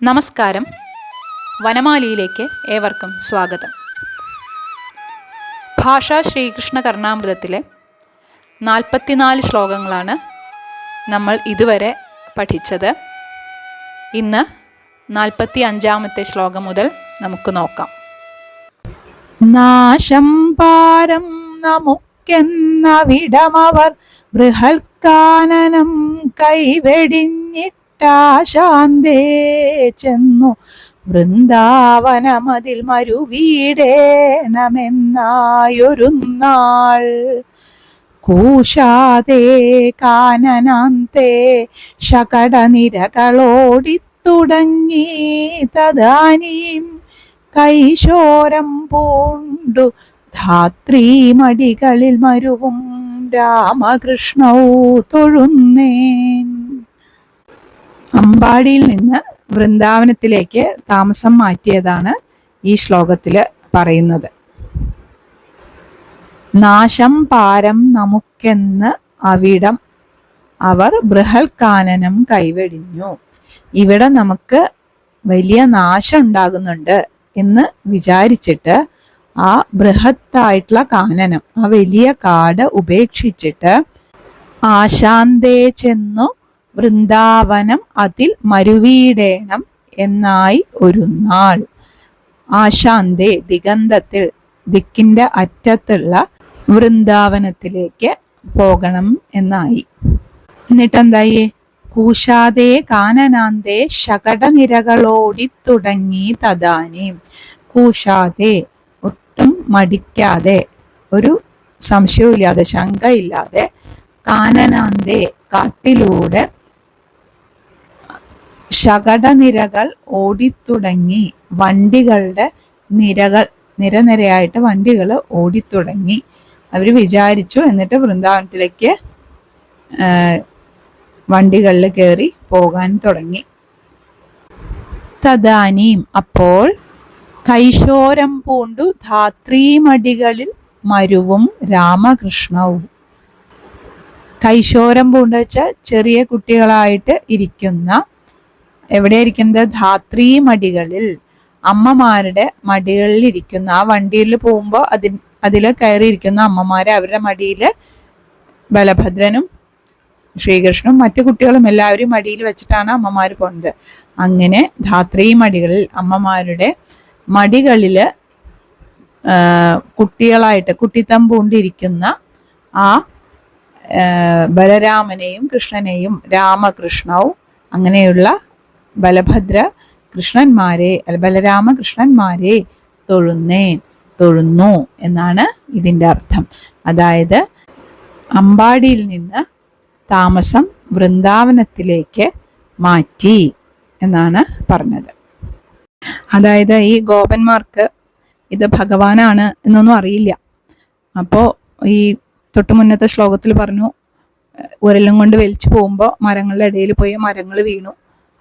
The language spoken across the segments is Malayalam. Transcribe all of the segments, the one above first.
നമസ്കാരം. വനമാലിയിലേക്ക് ഏവർക്കും സ്വാഗതം. ഭാഷാ ശ്രീകൃഷ്ണ കർണാമൃതത്തിലെ 44 ശ്ലോകങ്ങളാണ് നമ്മൾ ഇതുവരെ പഠിച്ചത്. ഇന്ന് 45-ാമത്തെ ശ്ലോകം മുതൽ നമുക്ക് നോക്കാം. നാശം പാരം നമുക്കെന്നവിടമവർ ബൃഹൽക്കാനനം കൈവെടിഞ്ഞിട്ടാശാന്തേ ചെന്നു വൃന്ദാവനമതിൽ മരുവീടേണമെന്നായൊരു നാൾ. കൂശാതേ കാനനാന്തേ ശകടനിരകളോടിത്തുടങ്ങി തദാനീം കൈശോരം പൂണ്ടു ധാത്രീമടികളിൽ മരുവും രാമകൃഷ്ണൗ തൊഴുന്നേൻ. അമ്പാടിയിൽ നിന്ന് വൃന്ദാവനത്തിലേക്ക് താമസം മാറ്റിയതാണ് ഈ ശ്ലോകത്തിൽ പറയുന്നത്. നാശം പാരം നമുക്കെന്ന് അവിടം അവർ ബൃഹൽക്കാനനം കൈവെടിഞ്ഞു. ഇവിടെ നമുക്ക് വലിയ നാശം ഉണ്ടാകുന്നുണ്ട് എന്ന് വിചാരിച്ചിട്ട് ആ ബൃഹത്തായിട്ടുള്ള കാനനം, ആ വലിയ കാട് ഉപേക്ഷിച്ചിട്ട് ആശാന്തേ ചെന്നു വൃന്ദാവനം അതിൽ മരുവീടേണം എന്നായി ഒരു നാൾ. ആശാന്തേ ദിഗന്ധത്തിൽ, ദിക്കിന്റെ അറ്റത്തുള്ള വൃന്ദാവനത്തിലേക്ക് പോകണം എന്നായി. എന്നിട്ടെന്തായി? കൂശാതേ കാനനാന്തേ ശകടനിരകളോടിത്തുടങ്ങി തദാനീം. കൂശാതേ, ഒട്ടും മടിക്കാതെ, ഒരു സംശയമില്ലാതെ, ശങ്കയില്ലാതെ, കാനനാന്തേ, കാട്ടിലൂടെ, ശകടനിരകൾ ഓടിത്തുടങ്ങി, വണ്ടികളുടെ നിരകൾ, നിരനിരയായിട്ട് വണ്ടികൾ ഓടിത്തുടങ്ങി. അവർ വിചാരിച്ചു. എന്നിട്ട് വൃന്ദാവനത്തിലേക്ക് വണ്ടികളിൽ കയറി പോകാൻ തുടങ്ങി. തദാനീം, അപ്പോൾ കൈശോരം പൂണ്ടു ധാത്രീമടികളിൽ മരുവും രാമകൃഷ്ണവും. കൈശോരം പൂണ്ട് വെച്ചാൽ ചെറിയ കുട്ടികളായിട്ട് ഇരിക്കുന്ന, എവിടെ ഇരിക്കുന്നത്? ധാത്രീമടികളിൽ, അമ്മമാരുടെ മടികളിൽ ഇരിക്കുന്ന. ആ വണ്ടിയിൽ പോകുമ്പോൾ അതിൽ കയറിയിരിക്കുന്ന അമ്മമാരെ, അവരുടെ മടിയിൽ ബലഭദ്രനും ശ്രീകൃഷ്ണനും മറ്റു കുട്ടികളും എല്ലാവരും മടിയിൽ വെച്ചിട്ടാണ് അമ്മമാർ പോകുന്നത്. അങ്ങനെ ധാത്രീമടികളിൽ, അമ്മമാരുടെ മടികളിൽ കുട്ടികളായിട്ട് കുട്ടിത്തം പൂണ്ടിരിക്കുന്ന ആ ബലരാമനെയും കൃഷ്ണനെയും രാമകൃഷ്ണവും അങ്ങനെയുള്ള ബലഭദ്ര കൃഷ്ണന്മാരെ, ബലരാമകൃഷ്ണന്മാരെ തൊഴുന്നു എന്നാണ് ഇതിൻ്റെ അർത്ഥം. അതായത് അമ്പാടിയിൽ നിന്ന് താമസം വൃന്ദാവനത്തിലേക്ക് മാറ്റി എന്നാണ് പറഞ്ഞത്. അതായത് ഈ ഗോപന്മാർക്ക് ഇത് ഭഗവാനാണ് എന്നൊന്നും അറിയില്ല. അപ്പോൾ ഈ തൊട്ടു മുന്നത്തെ ശ്ലോകത്തിൽ പറഞ്ഞു, ഉരലും കൊണ്ട് വലിച്ചു പോകുമ്പോൾ മരങ്ങളുടെ ഇടയിൽ പോയി മരങ്ങൾ വീണു.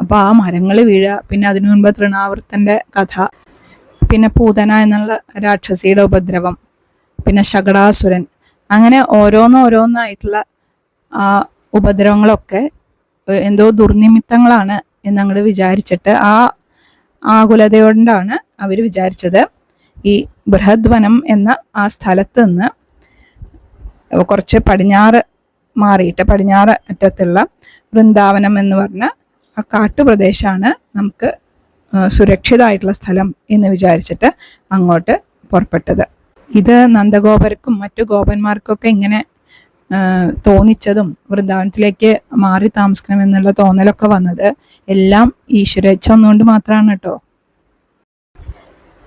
അപ്പോൾ ആ മരങ്ങൾ വീഴുക, പിന്നെ അതിനു മുൻപ് തൃണാവർത്തൻ്റെ കഥ, പിന്നെ പൂതന എന്നുള്ള രാക്ഷസിയുടെ ഉപദ്രവം, പിന്നെ ശകടാസുരൻ, അങ്ങനെ ഓരോന്നായിട്ടുള്ള ആ ഉപദ്രവങ്ങളൊക്കെ എന്തോ ദുർനിമിത്തങ്ങളാണ് എന്നങ്ങോട്ട് വിചാരിച്ചിട്ട് ആ ആകുലതയോണ്ടാണ് അവർ വിചാരിച്ചത് ഈ ബൃഹദ്വനം എന്ന ആ സ്ഥലത്ത് നിന്ന് കുറച്ച് പടിഞ്ഞാറ് മാറിയിട്ട്, പടിഞ്ഞാറ് അറ്റത്തുള്ള വൃന്ദാവനം എന്ന് പറഞ്ഞ ആ കാട്ടുപ്രദേശമാണ് നമുക്ക് സുരക്ഷിതമായിട്ടുള്ള സ്ഥലം എന്ന് വിചാരിച്ചിട്ട് അങ്ങോട്ട് പുറപ്പെട്ടത്. ഇത് നന്ദഗോപർക്കും മറ്റു ഗോപന്മാർക്കൊക്കെ ഇങ്ങനെ തോന്നിച്ചതും വൃന്ദാവനത്തിലേക്ക് മാറി താമസിക്കണം എന്നുള്ള തോന്നലൊക്കെ വന്നത് എല്ലാം ഈശ്വരേച്ഛ ഒന്നുകൊണ്ട് മാത്രമാണ് കേട്ടോ.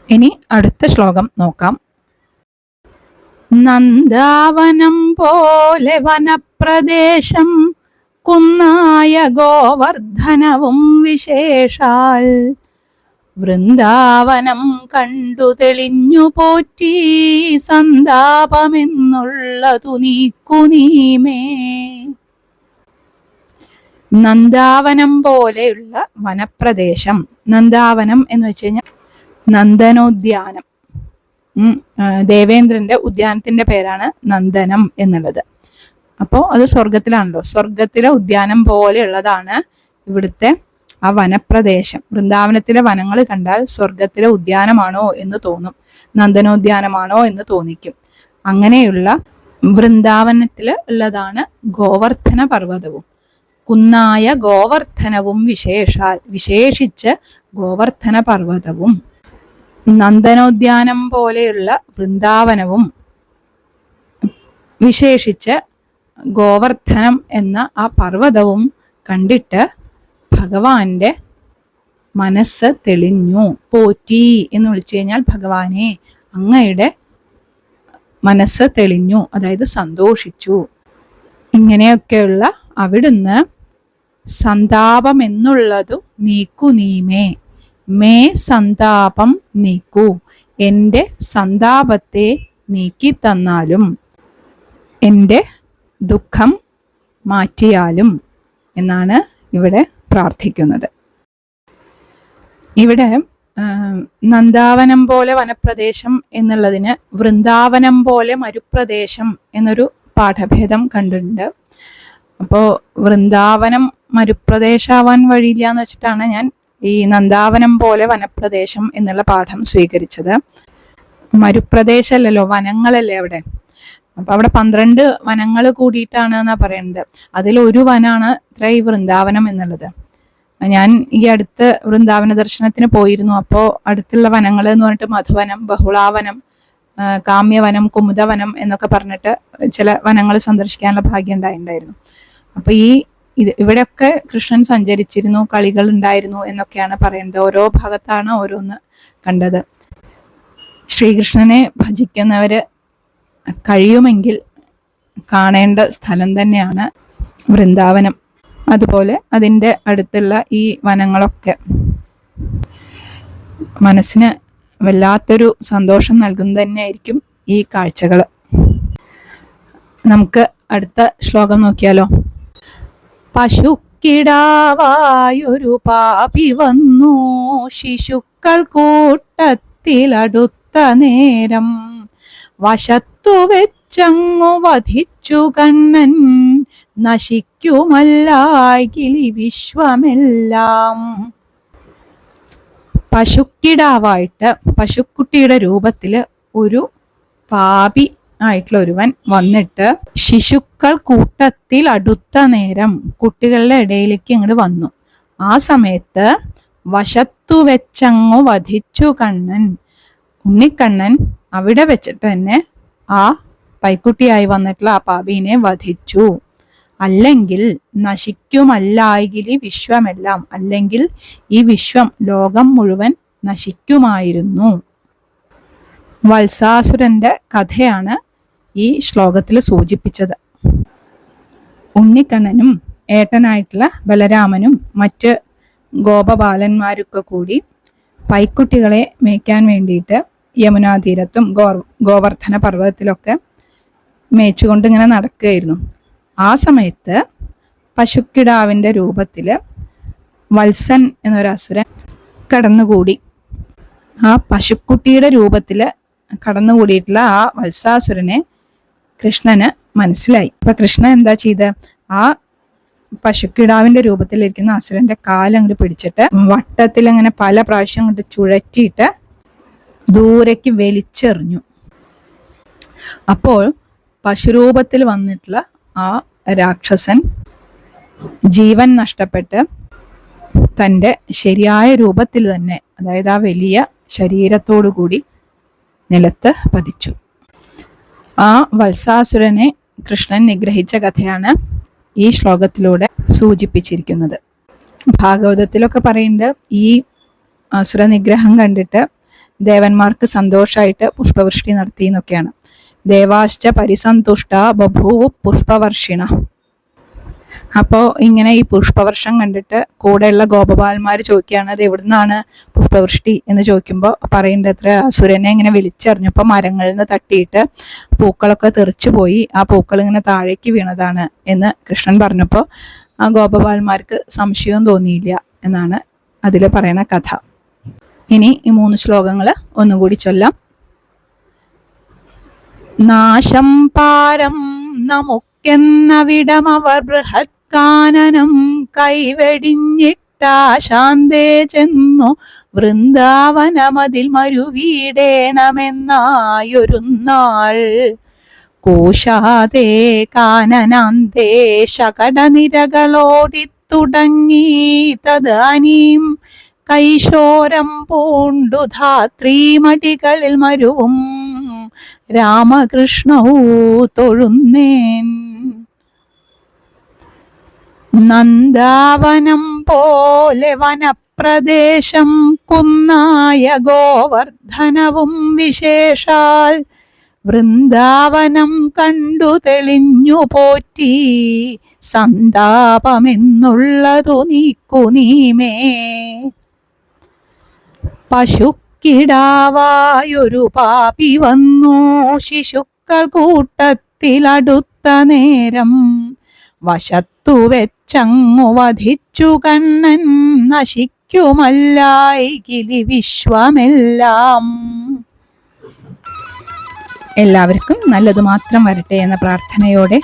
ഇനി അടുത്ത ശ്ലോകം നോക്കാം. നന്ദാവനം പോലെ വനപ്രദേശം കുന്നായ ഗോവർദ്ധനവും വിശേഷാൽ വൃന്ദാവനം കണ്ടു തെളിഞ്ഞു പോറ്റി സന്താപമെന്നുള്ളതു നീക്കുനീമേ. നന്ദാവനം പോലെയുള്ള വനപ്രദേശം, നന്ദാവനം എന്ന് വെച്ച് കഴിഞ്ഞാൽ നന്ദനോദ്യാനം, ദേവേന്ദ്രന്റെ ഉദ്യാനത്തിന്റെ പേരാണ് നന്ദനം എന്നുള്ളത്. അപ്പോൾ അത് സ്വർഗത്തിലാണല്ലോ. സ്വർഗത്തിലെ ഉദ്യാനം പോലെയുള്ളതാണ് ഇവിടുത്തെ ആ വനപ്രദേശം, വൃന്ദാവനത്തിലെ വനങ്ങൾ കണ്ടാൽ സ്വർഗത്തിലെ ഉദ്യാനമാണോ എന്ന് തോന്നും, നന്ദനോദ്യാനമാണോ എന്ന് തോന്നിക്കും. അങ്ങനെയുള്ള വൃന്ദാവനത്തിൽ ഉള്ളതാണ് ഗോവർദ്ധന പർവ്വതവും. കുന്നായ ഗോവർദ്ധനവും വിശേഷിച്ച് ഗോവർദ്ധന പർവ്വതവും നന്ദനോദ്യാനം പോലെയുള്ള വൃന്ദാവനവും വിശേഷിച്ച് ഗോവർദ്ധനം എന്ന ആ പർവ്വതവും കണ്ടിട്ട് ഭഗവാന്റെ മനസ്സ് തെളിഞ്ഞു. പോറ്റി എന്ന് വിളിച്ചു കഴിഞ്ഞാൽ ഭഗവാനെ അങ്ങയുടെ മനസ്സ് തെളിഞ്ഞു, അതായത് സന്തോഷിച്ചു. ഇങ്ങനെയൊക്കെയുള്ള അവിടുന്ന് സന്താപം എന്നുള്ളതു നീക്കു നീമേ, മേ സന്താപം നീക്കൂ, എൻ്റെ സന്താപത്തെ നീക്കി തന്നാലും, എൻ്റെ ദുഃഖം മാറ്റിയാലും എന്നാണ് ഇവിടെ പ്രാർത്ഥിക്കുന്നത്. ഇവിടെ നന്ദാവനം പോലെ വനപ്രദേശം എന്നുള്ളതിന് വൃന്ദാവനം പോലെ മരുപ്രദേശം എന്നൊരു പാഠഭേദം കണ്ടിട്ടുണ്ട്. അപ്പോൾ വൃന്ദാവനം മരുപ്രദേശമാവാൻ വഴിയില്ല എന്ന് വെച്ചിട്ടാണ് ഞാൻ ഈ നന്ദാവനം പോലെ വനപ്രദേശം എന്നുള്ള പാഠം സ്വീകരിച്ചത്. മരുപ്രദേശമല്ലല്ലോ, വനങ്ങളല്ലേ അവിടെ. അപ്പം അവിടെ 12 വനങ്ങൾ കൂടിയിട്ടാണ് എന്നാ പറയുന്നത്. അതിലൊരു വനാണ് ഈ വൃന്ദാവനം എന്നുള്ളത്. ഞാൻ ഈ അടുത്ത് വൃന്ദാവന ദർശനത്തിന് പോയിരുന്നു. അപ്പോൾ അടുത്തുള്ള വനങ്ങൾ എന്ന് പറഞ്ഞിട്ട് മധുവനം, ബഹുളാവനം, കാമ്യവനം, കുമുദവനം എന്നൊക്കെ പറഞ്ഞിട്ട് ചില വനങ്ങൾ സന്ദർശിക്കാനുള്ള ഭാഗ്യം ഉണ്ടായിരുന്നു. അപ്പോൾ ഇവിടെയൊക്കെ കൃഷ്ണൻ സഞ്ചരിച്ചിരുന്നു, കളികൾ ഉണ്ടായിരുന്നു എന്നൊക്കെയാണ് പറയുന്നത്. ഓരോ ഭാഗത്താണ് ഓരോന്ന് കണ്ടത്. ശ്രീകൃഷ്ണനെ ഭജിക്കുന്നവർ കഴിയുമെങ്കിൽ കാണേണ്ട സ്ഥലം തന്നെയാണ് വൃന്ദാവനം. അതുപോലെ അതിൻ്റെ അടുത്തുള്ള ഈ വനങ്ങളൊക്കെ മനസ്സിന് വല്ലാത്തൊരു സന്തോഷം നൽകുന്നത് തന്നെയായിരിക്കും ഈ കാഴ്ചകൾ. നമുക്ക് അടുത്ത ശ്ലോകം നോക്കിയാലോ. പശുക്കിടാവായൊരു പാപി വന്നു, ശിശുക്കൾ കൂട്ടത്തിലടുത്ത നേരം, വശത്തു വെച്ചങ്ങു വധിച്ചു കണ്ണൻ, നശിക്കുമല്ലായികിലി വിശ്വമെല്ലാം. പശുക്കിടാവായിട്ട് പശുക്കുട്ടിയുടെ രൂപത്തിൽ ഒരു പാപി ആയിട്ടുള്ള ഒരുവൻ വന്നിട്ട് ശിശുക്കൾ കൂട്ടത്തിൽ അടുത്ത നേരം കുട്ടികളുടെ ഇടയിലേക്ക് ഇങ്ങോട്ട് വന്നു. ആ സമയത്ത് വശത്തു വെച്ചങ്ങു വധിച്ചു കണ്ണൻ, ഉണ്ണിക്കണ്ണൻ അവിടെ വെച്ചിട്ട് തന്നെ ആ പൈക്കുട്ടിയായി വന്നിട്ടുള്ള ആ പാപീനെ വധിച്ചു. അല്ലെങ്കിൽ നശിക്കുമല്ലായികിലി വിശ്വമെല്ലാം, അല്ലെങ്കിൽ ഈ വിശ്വം, ലോകം മുഴുവൻ നശിക്കുമായിരുന്നു. വത്സാസുരന്റെ കഥയാണ് ഈ ശ്ലോകത്തിൽ സൂചിപ്പിച്ചത്. ഉണ്ണിക്കണ്ണനും ഏട്ടനായിട്ടുള്ള ബലരാമനും മറ്റ് ഗോപബാലന്മാരൊക്കെ കൂടി പൈക്കുട്ടികളെ മേയ്ക്കാൻ വേണ്ടിയിട്ട് യമുനാതീരത്തും ഗോവർദ്ധന പർവ്വതത്തിലൊക്കെ മേച്ചുകൊണ്ട് ഇങ്ങനെ നടക്കുകയായിരുന്നു. ആ സമയത്ത് പശുക്കിടാവിൻ്റെ രൂപത്തിൽ വത്സൻ എന്നൊരസുരൻ കടന്നുകൂടി. ആ പശുക്കുട്ടിയുടെ രൂപത്തിൽ കടന്നുകൂടിയിട്ടുള്ള ആ വത്സാസുരനെ കൃഷ്ണന് മനസ്സിലായി. അപ്പൊ കൃഷ്ണൻ എന്താ ചെയ്ത്, ആ പശുക്കിടാവിന്റെ രൂപത്തിലിരിക്കുന്ന അസുരന്റെ കാലങ്ങോട്ട് പിടിച്ചിട്ട് വട്ടത്തിൽ അങ്ങനെ പല പ്രാവശ്യം കൊണ്ട് ചുഴറ്റിയിട്ട് ദൂരേക്ക് വലിച്ചെറിഞ്ഞു. അപ്പോൾ പശുരൂപത്തിൽ വന്നിട്ടുള്ള ആ രാക്ഷസൻ ജീവൻ നഷ്ടപ്പെട്ട് തൻ്റെ ശരിയായ രൂപത്തിൽ തന്നെ, അതായത് ആ വലിയ ശരീരത്തോടു കൂടി നിലത്ത് പതിച്ചു. ആ വത്സാസുരനെ കൃഷ്ണൻ നിഗ്രഹിച്ച കഥയാണ് ഈ ശ്ലോകത്തിലൂടെ സൂചിപ്പിച്ചിരിക്കുന്നത്. ഭാഗവതത്തിലൊക്കെ പറയുന്നുണ്ട്, ഈ അസുര നിഗ്രഹം കണ്ടിട്ട് ദേവന്മാർക്ക് സന്തോഷമായിട്ട് പുഷ്പവൃഷ്ടി നടത്തി എന്നൊക്കെയാണ്. ദേവാശ്ച പരിസന്തുഷ്ട ബഭൂവു പുഷ്പവർഷിണ. അപ്പോൾ ഇങ്ങനെ ഈ പുഷ്പവർഷം കണ്ടിട്ട് കൂടെയുള്ള ഗോപബാലന്മാർ ചോദിക്കുകയാണ്, അത് എവിടുന്നാണ് പുഷ്പവൃഷ്ടി എന്ന് ചോദിക്കുമ്പോൾ പറയേണ്ടത് അത്ര അസുരനെ ഇങ്ങനെ വലിച്ചെറിഞ്ഞപ്പോൾ മരങ്ങളിൽ നിന്ന് തട്ടിയിട്ട് പൂക്കളൊക്കെ തെറിച്ചു പോയി, ആ പൂക്കൾ ഇങ്ങനെ താഴേക്ക് വീണതാണ് എന്ന് കൃഷ്ണൻ പറഞ്ഞപ്പോൾ ആ ഗോപബാലന്മാർക്ക് സംശയവും തോന്നിയില്ല എന്നാണ് അതിൽ പറയുന്ന കഥ. ഇനി ഈ 3 ശ്ലോകങ്ങൾ ഒന്നുകൂടി ചൊല്ലാം. നാശം പാരം നമുക്കെന്നവിടമവർ ബൃഹത്കാനനം കൈവെടിഞ്ഞിട്ട വിട്ടാശാന്തേ ചെന്നു വൃന്ദാവനമതിൽ മരുവീടേണമെന്നായൊരു നാൾ. കൂശാതെ കാനനാന്തേ ശകടനിരകളോടിത്തുടങ്ങി തദാനീം കൈശോരം പൂണ്ടു ധാത്രീമടികളിൽ മരുവും രാമകൃഷ്ണവൂ തൊഴുന്നേൻ. നന്ദാവനം പോലെ വനപ്രദേശം കുന്നായ ഗോവർദ്ധനവും വിശേഷാൽ വൃന്ദാവനം കണ്ടു തെളിഞ്ഞു പോറ്റി സന്താപമെന്നുള്ളതു നീക്കുനീമേ. പശുക്കിടാവായൊരു പാപി വന്നു ശിശുക്കൾ കൂട്ടത്തിലടുത്ത നേരം വശത്തു വെച്ചങ്ങു വധിച്ചു കണ്ണൻ നശിക്കുമല്ലായികിലി വിശ്വമെല്ലാം. എല്ലാവർക്കും നല്ലതു മാത്രം വരട്ടെ എന്ന പ്രാർത്ഥനയോടെ